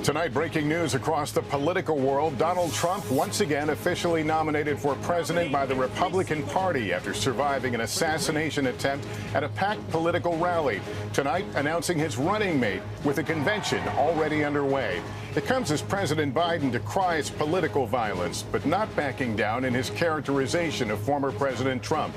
Tonight, breaking news across the political world. Donald Trump once again officially nominated for president by the Republican Party after surviving an assassination attempt at a packed political rally. Tonight, announcing his running mate with a convention already underway. It comes as President Biden decries political violence, but not backing down in his characterization of former President Trump.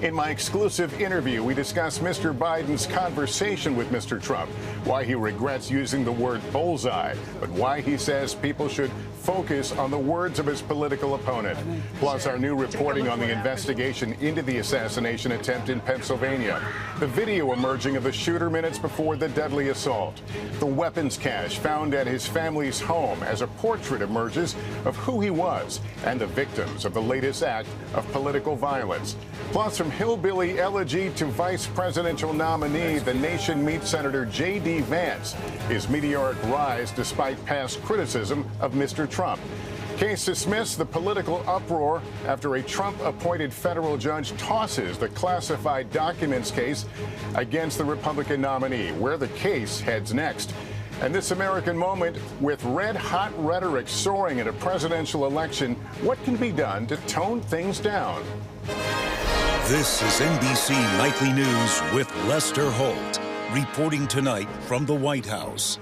In my exclusive interview, we discuss Mr. Biden's conversation with Mr. Trump, why he regrets using the word bullseye, but why he says people should focus on the words of his political opponent. Plus, our new reporting on the investigation into the assassination attempt in Pennsylvania. The video emerging of the shooter minutes before the deadly assault. The weapons cache found at his family's home as a portrait emerges of who he was and the victims of the latest act of political violence. Plus, from hillbilly elegy to vice presidential nominee, the nation meets Senator J.D. Vance. His meteoric rise despite past criticism of Mr. Trump. Case dismissed, the political uproar after a Trump-appointed federal judge tosses the classified documents case against the Republican nominee. Where the case heads next. And this American moment, with red-hot rhetoric soaring in a presidential election, what can be done to tone things down? This is NBC Nightly News with Lester Holt, reporting tonight from the White House.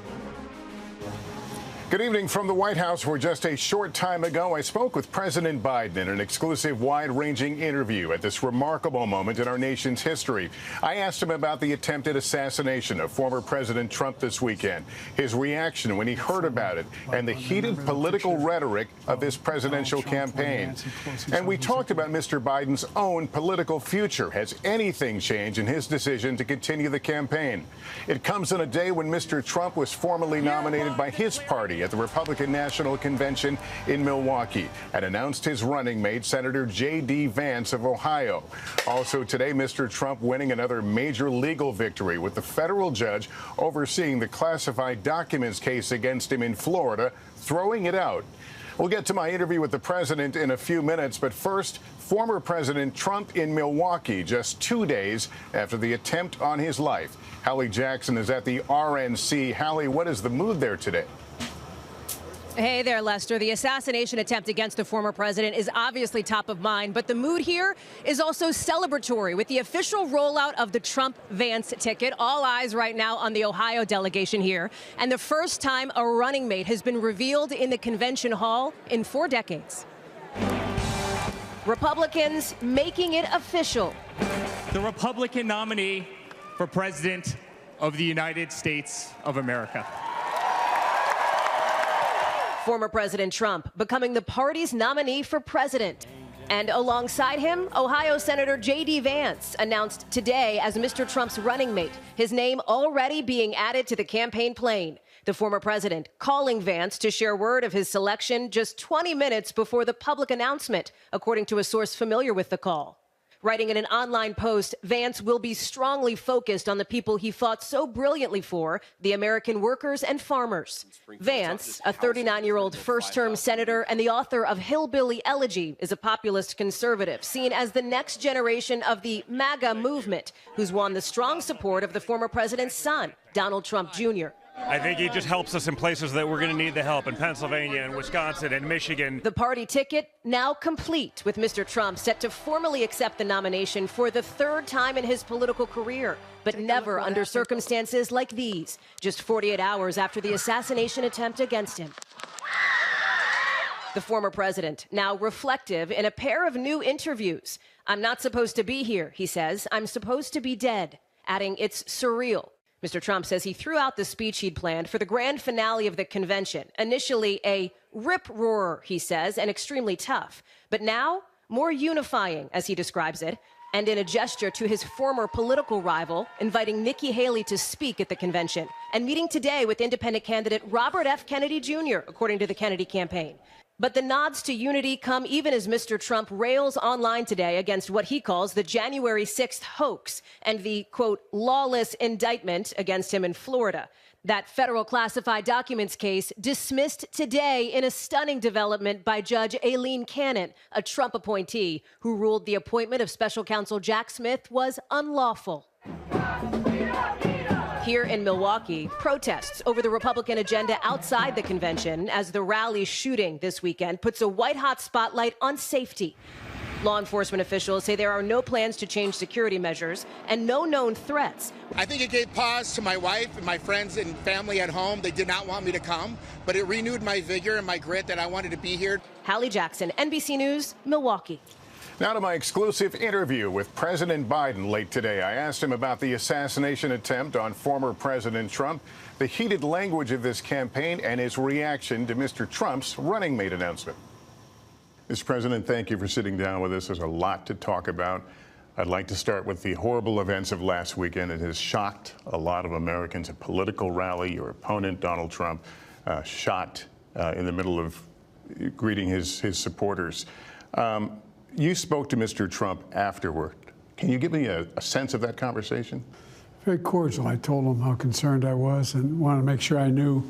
Good evening from the White House, where just a short time ago I spoke with President Biden in an exclusive wide-ranging interview at this remarkable moment in our nation's history. I asked him about the attempted assassination of former President Trump this weekend, his reaction when he heard about it, and the heated political rhetoric of his presidential campaign. And we talked about Mr. Biden's own political future. Has anything changed in his decision to continue the campaign? It comes on a day when Mr. Trump was formally nominated by his party at the Republican National Convention in Milwaukee and announced his running mate, Senator J.D. Vance of Ohio. Also today, Mr. Trump winning another major legal victory with the federal judge overseeing the classified documents case against him in Florida, throwing it out. We'll get to my interview with the president in a few minutes, but first, former President Trump in Milwaukee just 2 days after the attempt on his life. Hallie Jackson is at the RNC. Hallie, what is the mood there today? Hey there, Lester. The assassination attempt against the former president is obviously top of mind, but the mood here is also celebratory with the official rollout of the Trump-Vance ticket. All eyes right now on the Ohio delegation here, and the first time a running mate has been revealed in the convention hall in 4 decades. Republicans making it official. The Republican nominee for President of the United States of America. Former President Trump becoming the party's nominee for president. And alongside him, Ohio Senator J.D. Vance announced today as Mr. Trump's running mate, his name already being added to the campaign plane. The former president calling Vance to share word of his selection just 20 minutes before the public announcement, according to a source familiar with the call. Writing in an online post, Vance will be strongly focused on the people he fought so brilliantly for, the American workers and farmers. Vance, a 39-year-old first-term senator and the author of Hillbilly Elegy, is a populist conservative seen as the next generation of the MAGA movement, who's won the strong support of the former president's son, Donald Trump Jr. I think he just helps us in places that we're going to need the help, in Pennsylvania and Wisconsin and Michigan. The party ticket now complete, with Mr. Trump set to formally accept the nomination for the 3rd time in his political career, but never under circumstances like these, just 48 hours after the assassination attempt against him. The former president, now reflective in a pair of new interviews. "I'm not supposed to be here," he says. "I'm supposed to be dead," adding it's surreal. Mr. Trump says he threw out the speech he'd planned for the grand finale of the convention. Initially a rip-roarer, he says, and extremely tough. But now, more unifying, as he describes it, and in a gesture to his former political rival, inviting Nikki Haley to speak at the convention, and meeting today with independent candidate Robert F. Kennedy Jr., according to the Kennedy campaign. But the nods to unity come even as Mr. Trump rails online today against what he calls the January 6th hoax and the, quote, lawless indictment against him in Florida. That federal classified documents case dismissed today in a stunning development by Judge Aileen Cannon, a Trump appointee, who ruled the appointment of special counsel Jack Smith was unlawful. Here in Milwaukee, protests over the Republican agenda outside the convention as the rally shooting this weekend puts a white-hot spotlight on safety. Law enforcement officials say there are no plans to change security measures and no known threats. I think it gave pause to my wife and my friends and family at home. They did not want me to come, but it renewed my vigor and my grit that I wanted to be here. Hallie Jackson, NBC News, Milwaukee. Now to my exclusive interview with President Biden late today. I asked him about the assassination attempt on former President Trump, the heated language of this campaign, and his reaction to Mr. Trump's running mate announcement. Mr. President, thank you for sitting down with us. There's a lot to talk about. I'd like to start with the horrible events of last weekend. It has shocked a lot of Americans. A political rally, your opponent, Donald Trump, shot in the middle of greeting his supporters. You spoke to Mr. Trump afterward. Can you give me a sense of that conversation? Very cordial. I told him how concerned I was and wanted to make sure I knew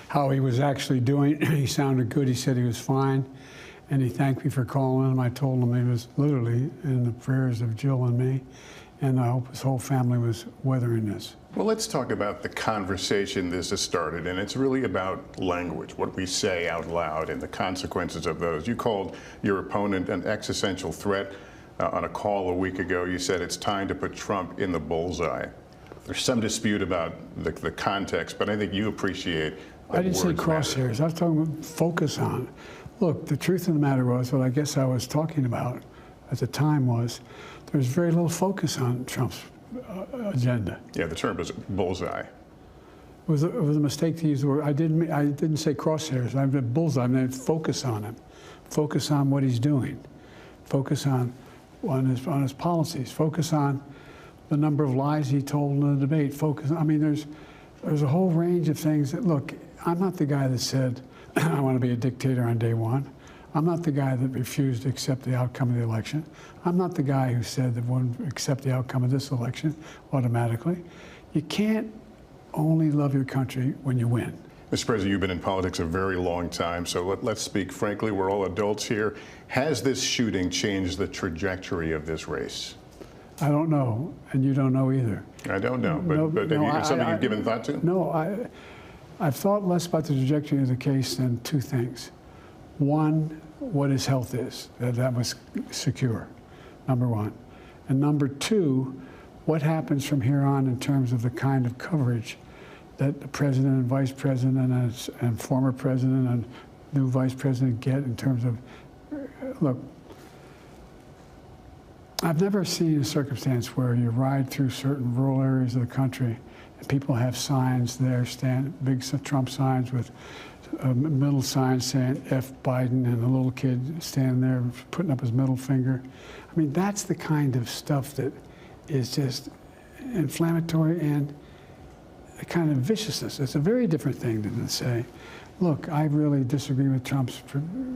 how he was actually doing. He sounded good. He said he was fine. And he thanked me for calling him. I told him he was literally in the prayers of Jill and me. And I hope his whole family was weathering this. Well, let's talk about the conversation this has started, and it's really about language, what we say out loud and the consequences of those. You called your opponent an existential threat on a call a week ago. You said it's time to put Trump in the bullseye. There's some dispute about the context, but I think you appreciate that. I didn't say crosshairs. I was talking about focus on. Look, the truth of the matter was, what I guess I was talking about at the time was, there's very little focus on Trump's agenda. Yeah, the term was bullseye. It was a mistake to use the word. I didn't say crosshairs. I meant bullseye. I meant focus on him. Focus on what he's doing. Focus on his policies. Focus on the number of lies he told in the debate. Focus. I mean, there's a whole range of things that, look, I'm not the guy that said I want to be a dictator on day one. I'm not the guy that refused to accept the outcome of the election. I'm not the guy who said that wouldn't accept the outcome of this election automatically. You can't only love your country when you win. Mr. President, you've been in politics a very long time, so let's speak frankly. We're all adults here. Has this shooting changed the trajectory of this race? I don't know, and you don't know either. I don't know, but have something you've given thought to? No, I've thought less about the trajectory of the case than two things. One, what his health is, that was secure, number one. And number two, what happens from here on in terms of the kind of coverage that the president and vice president and former president and new vice president get in terms of, look, I've never seen a circumstance where you ride through certain rural areas of the country and people have signs there, big Trump signs with middle sign saying F Biden, and a little kid standing there putting up his middle finger. I mean, that's the kind of stuff that is just inflammatory and a kind of viciousness. It's a very different thing than to say, look, I really disagree with Trump's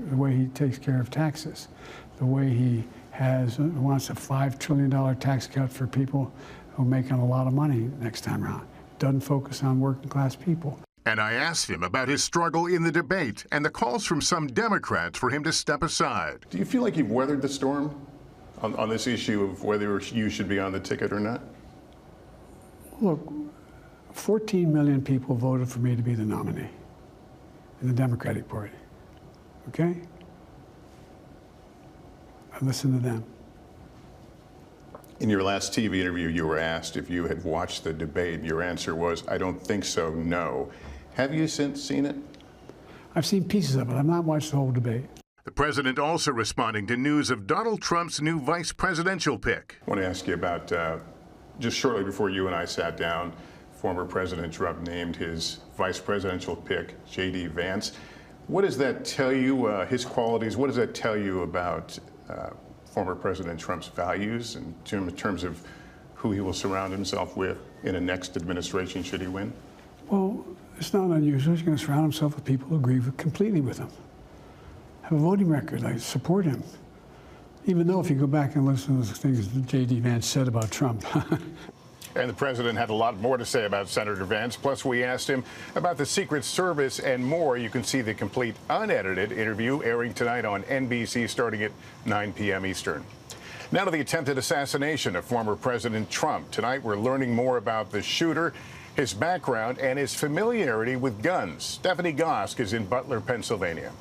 the way he takes care of taxes, the way he wants a $5 trillion tax cut for people who are making a lot of money next time around. Doesn't focus on working class people. And I asked him about his struggle in the debate and the calls from some Democrats for him to step aside. Do you feel like you've weathered the storm on this issue of whether you should be on the ticket or not? Look, 14 million people voted for me to be the nominee in the Democratic Party, okay? I listened to them. In your last TV interview, you were asked if you had watched the debate. Your answer was, I don't think so, no. Have you since seen it? I've seen pieces of it. I've not watched the whole debate. The president also responding to news of Donald Trump's new vice presidential pick. I want to ask you about, just shortly before you and I sat down, former President Trump named his vice presidential pick, J.D. Vance. What does that tell you, his qualities, what does that tell you about former President Trump's values in terms of who he will surround himself with in a next administration should he win? Well, it's not unusual. He's going to surround himself with people who agree completely with him. Have a voting record. I support him. Even though if you go back and listen to the things that J.D. Vance said about Trump. And the president had a lot more to say about Senator Vance. Plus, we asked him about the Secret Service and more. You can see the complete unedited interview airing tonight on NBC starting at 9 p.m. Eastern. Now to the attempted assassination of former President Trump. Tonight, we're learning more about the shooter his background, and his familiarity with guns. Stephanie Gosk is in Butler, Pennsylvania.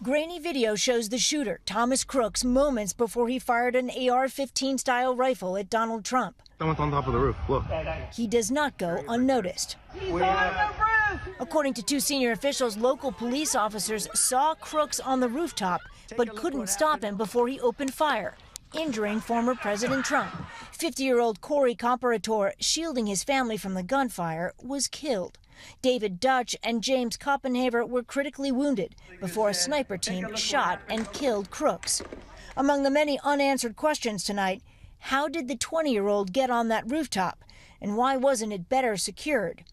Grainy video shows the shooter, Thomas Crooks, moments before he fired an AR-15 style rifle at Donald Trump. Someone's on top of the roof. Look. He does not go unnoticed. According to two senior officials, local police officers saw Crooks on the rooftop but couldn't stop him before he opened fire, injuring former President Trump. 50-year-old Corey Comparator, shielding his family from the gunfire, was killed. David Dutch and James Koppenhaver were critically wounded before a sniper team shot and killed Crooks. Among the many unanswered questions tonight, how did the 20-year-old get on that rooftop, and why wasn't it better secured?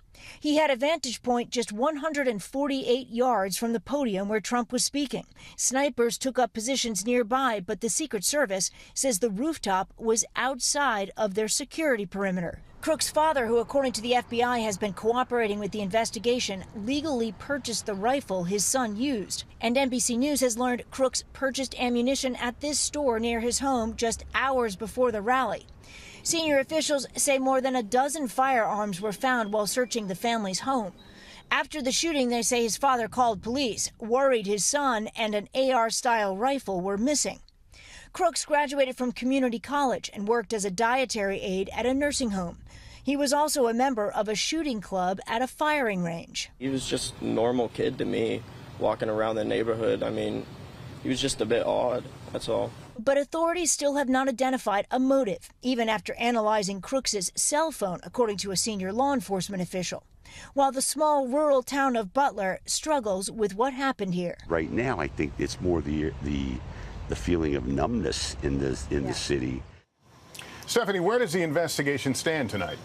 He had a vantage point just 148 yards from the podium where Trump was speaking. Snipers took up positions nearby, but the Secret Service says the rooftop was outside of their security perimeter. Crooks' father, who according to the FBI has been cooperating with the investigation, legally purchased the rifle his son used. And NBC News has learned Crooks purchased ammunition at this store near his home just hours before the rally. Senior officials say more than a dozen firearms were found while searching the family's home. After the shooting, they say his father called police, worried his son and an AR-style rifle were missing. Crooks graduated from community college and worked as a dietary aide at a nursing home. He was also a member of a shooting club at a firing range. He was just a normal kid to me, walking around the neighborhood. I mean, he was just a bit odd, that's all. But authorities still have not identified a motive, even after analyzing Crooks's cell phone, according to a senior law enforcement official. While the small rural town of Butler struggles with what happened here. Right now, I think it's more the feeling of numbness in the city. Stephanie, where does the investigation stand tonight?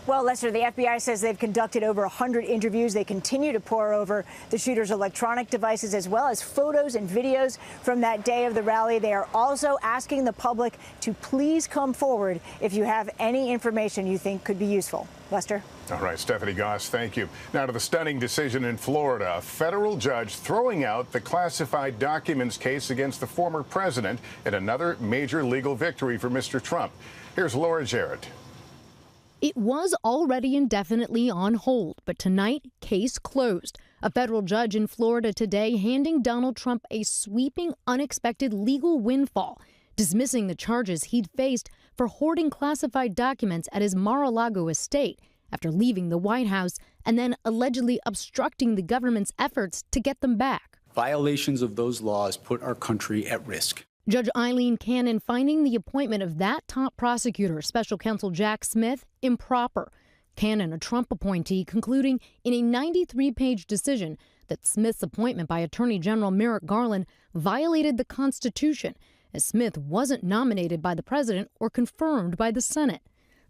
Well, Lester, the FBI says they've conducted over 100 interviews. They continue to pore over the shooter's electronic devices as well as photos and videos from that day of the rally. They are also asking the public to please come forward if you have any information you think could be useful. Lester? All right, Stephanie Goss, thank you. Now to the stunning decision in Florida. A federal judge throwing out the classified documents case against the former president and another major legal victory for Mr. Trump. Here's Laura Jarrett. It was already indefinitely on hold, but tonight, case closed. A federal judge in Florida today handing Donald Trump a sweeping, unexpected legal windfall, dismissing the charges he'd faced for hoarding classified documents at his Mar-a-Lago estate after leaving the White House and then allegedly obstructing the government's efforts to get them back. Violations of those laws put our country at risk. Judge Eileen Cannon finding the appointment of that top prosecutor, Special Counsel Jack Smith, improper. Cannon, a Trump appointee, concluding in a 93-page decision that Smith's appointment by Attorney General Merrick Garland violated the Constitution, as Smith wasn't nominated by the president or confirmed by the Senate.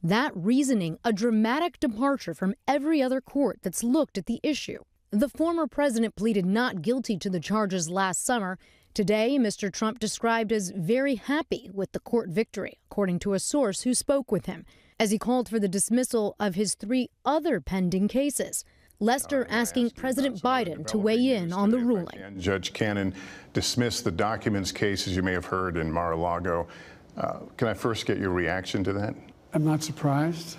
That reasoning, a dramatic departure from every other court that's looked at the issue. The former president pleaded not guilty to the charges last summer. Today, Mr. Trump described as very happy with the court victory, according to a source who spoke with him, as he called for the dismissal of his 3 other pending cases. Lester asking President Biden to weigh in on the ruling. Judge Cannon dismissed the documents case, as you may have heard, in Mar-a-Lago. Can I first get your reaction to that? I'm not surprised.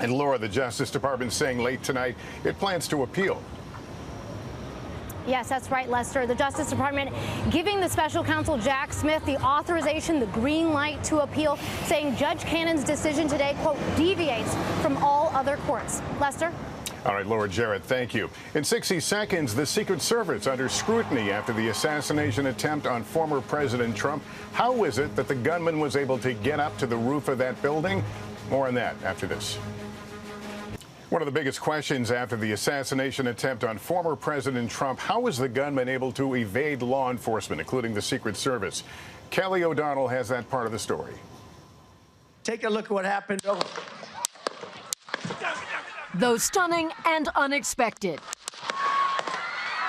And Laura, the Justice Department saying late tonight it plans to appeal. Yes, that's right, Lester. The Justice Department giving the special counsel Jack Smith the authorization, the green light to appeal, saying Judge Cannon's decision today, quote, deviates from all other courts. Lester? All right, Laura Jarrett, thank you. In 60 seconds, the Secret Service under scrutiny after the assassination attempt on former President Trump. How is it that the gunman was able to get up to the roof of that building? More on that after this. One of the biggest questions after the assassination attempt on former President Trump, how was the gunman able to evade law enforcement, including the Secret Service? Kelly O'Donnell has that part of the story. Take a look at what happened. Though stunning and unexpected.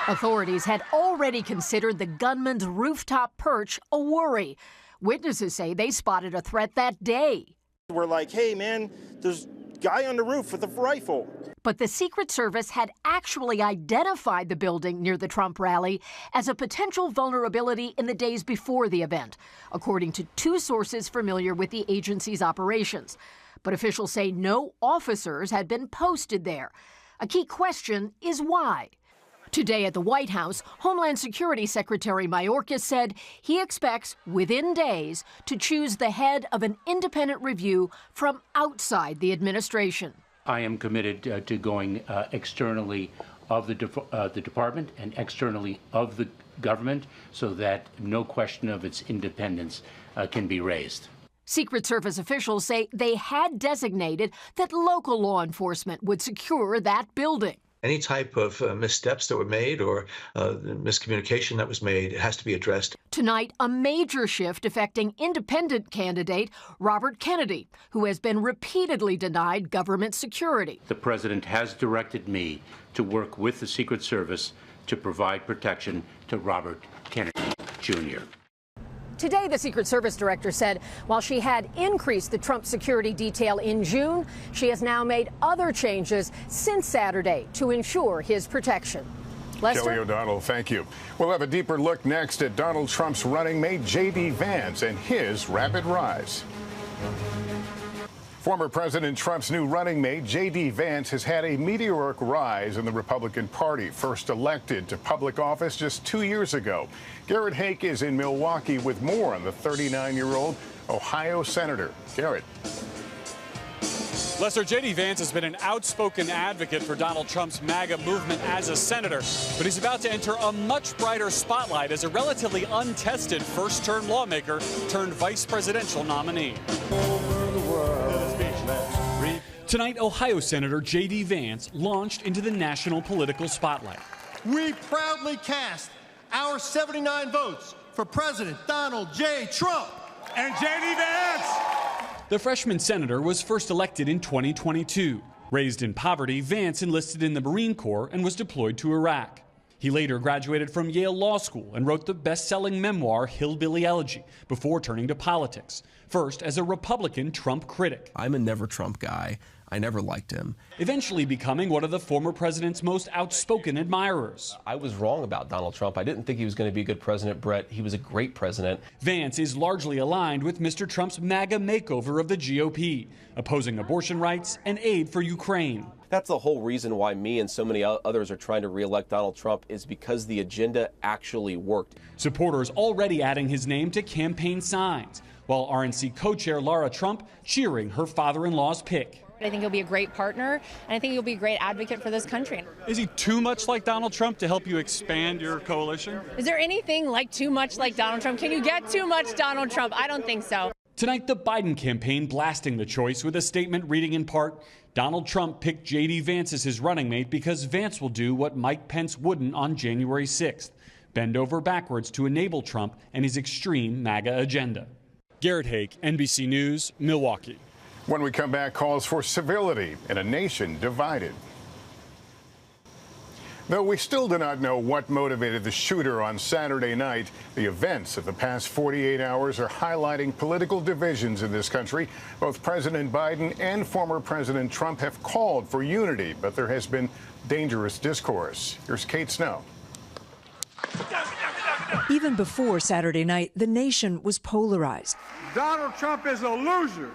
Authorities had already considered the gunman's rooftop perch a worry. Witnesses say they spotted a threat that day. We're like, hey, man, there's guy on the roof with a rifle. But the Secret Service had actually identified the building near the Trump rally as a potential vulnerability in the days before the event, according to 2 sources familiar with the agency's operations. but officials say no officers had been posted there. A key question is why. Today at the White House, Homeland Security Secretary Mayorkas said he expects, within days, to choose the head of an independent review from outside the administration. I am committed to going externally of the department and externally of the government so that no question of its independence can be raised. Secret Service officials say they had designated that local law enforcement would secure that building. Any type of missteps that were made or miscommunication that was made, it has to be addressed. Tonight, a major shift affecting independent candidate Robert Kennedy, who has been repeatedly denied government security. The president has directed me to work with the Secret Service to provide protection to Robert Kennedy, Jr. Today, the Secret Service director said while she had increased the Trump security detail in June, she has now made other changes since Saturday to ensure his protection. Lester? Kelly O'Donnell, thank you. We'll have a deeper look next at Donald Trump's running mate, J.D. Vance, and his rapid rise. Former President Trump's new running mate, J.D. Vance, has had a meteoric rise in the Republican Party, first elected to public office just 2 years ago. Garrett Hake is in Milwaukee with more on the 39-year-old Ohio senator. Garrett. Lester, J.D. Vance has been an outspoken advocate for Donald Trump's MAGA movement as a senator, but he's about to enter a much brighter spotlight as a relatively untested first-term lawmaker turned vice presidential nominee. Tonight, Ohio Senator J.D. Vance launched into the national political spotlight. We proudly cast our 79 votes for President Donald J. Trump and J.D. Vance. The freshman senator was first elected in 2022. Raised in poverty, Vance enlisted in the Marine Corps and was deployed to Iraq. He later graduated from Yale Law School and wrote the best-selling memoir Hillbilly Elegy before turning to politics, first as a Republican Trump critic. I'm a never Trump guy. I never liked him. Eventually becoming one of the former president's most outspoken admirers. I was wrong about Donald Trump. I didn't think he was going to be a good president, Brett. He was a great president. Vance is largely aligned with Mr. Trump's MAGA makeover of the GOP, opposing abortion rights and aid for Ukraine. That's the whole reason why me and so many others are trying to re-elect Donald Trump, is because the agenda actually worked. Supporters already adding his name to campaign signs, while RNC co-chair Lara Trump cheering her father-in-law's pick. I think he'll be a great partner, and I think he'll be a great advocate for this country. Is he too much like Donald Trump to help you expand your coalition? Is there anything like too much like Donald Trump? Can you get too much Donald Trump? I don't think so. Tonight, the Biden campaign blasting the choice with a statement reading in part, Donald Trump picked J.D. Vance as his running mate because Vance will do what Mike Pence wouldn't on January 6th, bend over backwards to enable Trump and his extreme MAGA agenda. Garrett Hake, NBC News, Milwaukee. When we come back, calls for civility in a nation divided. Though we still do not know what motivated the shooter on Saturday night, the events of the past 48 hours are highlighting political divisions in this country. Both President Biden and former President Trump have called for unity, but there has been dangerous discourse. Here's Kate Snow. Even before Saturday night, the nation was polarized. Donald Trump is a loser.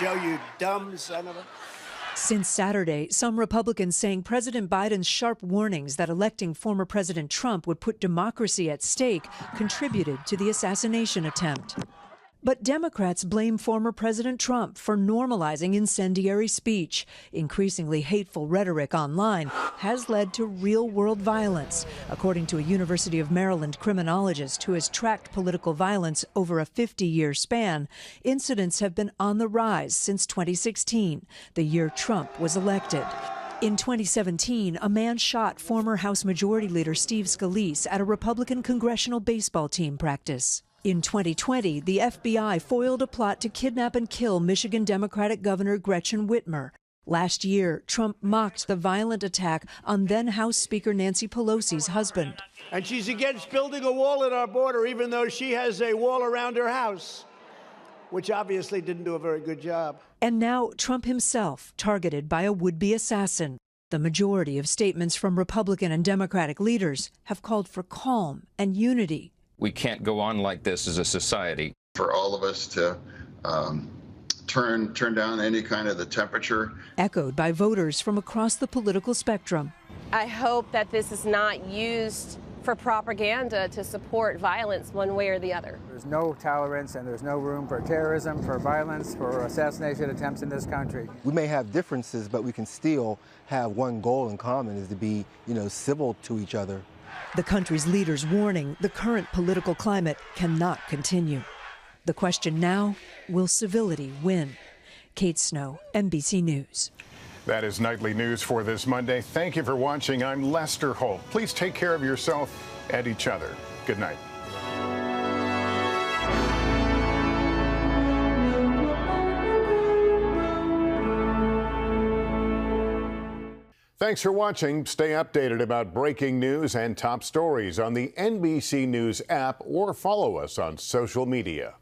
Joe, you dumb son of a... Since Saturday, some Republicans saying President Biden's sharp warnings that electing former President Trump would put democracy at stake contributed to the assassination attempt. But Democrats blame former President Trump for normalizing incendiary speech. Increasingly hateful rhetoric online has led to real-world violence. According to a University of Maryland criminologist who has tracked political violence over a 50-year span, incidents have been on the rise since 2016, the year Trump was elected. In 2017, a man shot former House Majority Leader Steve Scalise at a Republican congressional baseball team practice. In 2020, the FBI foiled a plot to kidnap and kill Michigan Democratic Governor Gretchen Whitmer. Last year, Trump mocked the violent attack on then House Speaker Nancy Pelosi's husband. And she's against building a wall at our border, even though she has a wall around her house, which obviously didn't do a very good job. And now Trump himself targeted by a would-be assassin. The majority of statements from Republican and Democratic leaders have called for calm and unity. We can't go on like this as a society. For all of us to turn down any kind of the temperature. Echoed by voters from across the political spectrum. I hope that this is not used for propaganda to support violence one way or the other. There's no tolerance and there's no room for terrorism, for violence, for assassination attempts in this country. We may have differences, but we can still have one goal in common, is to be, civil to each other. The country's leaders warning the current political climate cannot continue. The question now, will civility win? Kate Snow, NBC News. That is Nightly News for this Monday. Thank you for watching. I'm Lester Holt. Please take care of yourself and each other. Good night. Thanks for watching. Stay updated about breaking news and top stories on the NBC News app or follow us on social media.